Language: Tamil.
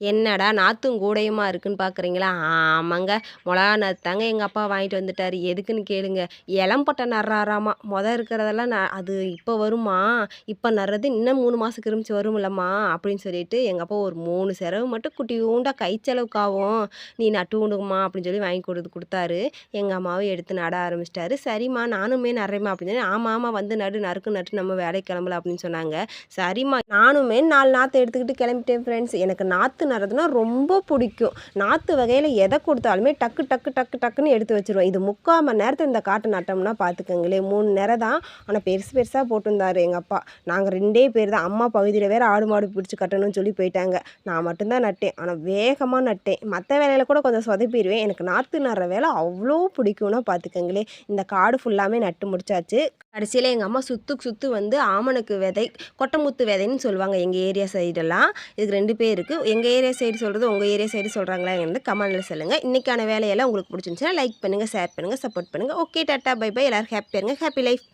என்னடா நாத்தும் கூடயுமா இருக்குன்னு பார்க்குறீங்களா? ஆமாங்க. மொளகா நாத்து தாங்க எங்க அப்பா வாங்கிட்டு வந்துட்டாரு. எதுக்குன்னு கேளுங்க. இளம்பட்ட நடுறாராமா. இருக்கிறதெல்லாம் அது இப்போ வருமா, இப்போ நடுறது இன்னும் 3 மாசம் கிருமிச்சு வரும்லம்மா அப்படின்னு சொல்லிட்டு எங்க அப்பா ஒரு 3 செரவு மட்டும் குட்டியூண்டா கை செலவுக்கு ஆகும். நீ நட்டு விடுங்கம்மா அப்படின்னு சொல்லி வாங்கி குடுத்தாரு. எங்க அம்மாவும் எடுத்து நட ஆரம்பிச்சுட்டாரு. சரிம்மா நானுமே நடுறேம்மா அப்படின்னு சொல்லி, ஆமா ஆமா வந்து நடு நறுக்கு நட்டு நம்ம வேலைக்கு கிளம்பலாம் அப்படின்னு சொன்னாங்க. சரிம்மா நானுமே 4 நாத்த எடுத்துக்கிட்டு கிளம்பிட்டேன் ஃப்ரெண்ட்ஸ். எனக்கு நாத்து நடுறதுனா ரொம்ப பிடிக்கும். நாத்து வகையில எதை கொடுத்தாலுமே டக்கு டக்கு டக்கு டக்குன்னு எடுத்து வச்சுருவேன். இது 3/4 மணி நேரத்துல இந்த காட்ட நட்டோம்னா பார்த்துக்கங்களேன். 3 நெற தான். ஆனா பெருசு பெருசா போட்டிருந்தாரு எங்க அப்பா. நாங்க 2டே பேர் தான். அம்மா பகுதியில வேற ஆடு மாடு பிடிச்சு கட்டணும்னு சொல்லி போயிட்டாங்க. நான் மட்டும் தான் நட்டேன். ஆனா வேகமா நட்டேன். மத்த வேலையில கூட கொஞ்சம் சொதப்பிருவேன். எனக்கு நாத்து நடுற வேலை அவ்வளோ பிடிக்கும்னா பார்த்துக்கங்களேன். இந்த காடு ஃபுல்லாமே நட்டு முடிச்சாச்சு. கடைசியில எங்க அம்மா சுத்துக்கு சுத்து வந்து ஆமணக்கு விதை, கொட்டமுத்து விதைன்னு சொல்லுவாங்க எங்க ஏரியா சைடெல்லாம். இதுக்கு 2 பேர் இருக்கு. எங்க ஏரியா சைடு சொல்றது, உங்க ஏரியா சைடு சொல்றாங்களான்னு கமெண்ட்ல சொல்லுங்க. இன்னைக்கான வேலையெல்லாம் உங்களுக்கு பிடிச்சிருந்துச்சுன்னா லைக் பண்ணுங்க, ஷேர் பண்ணுங்க, சப்போர்ட் பண்ணுங்க. Okay tata bye bye. எல்லாரும் ஹேப்பியா இருங்க. Happy life.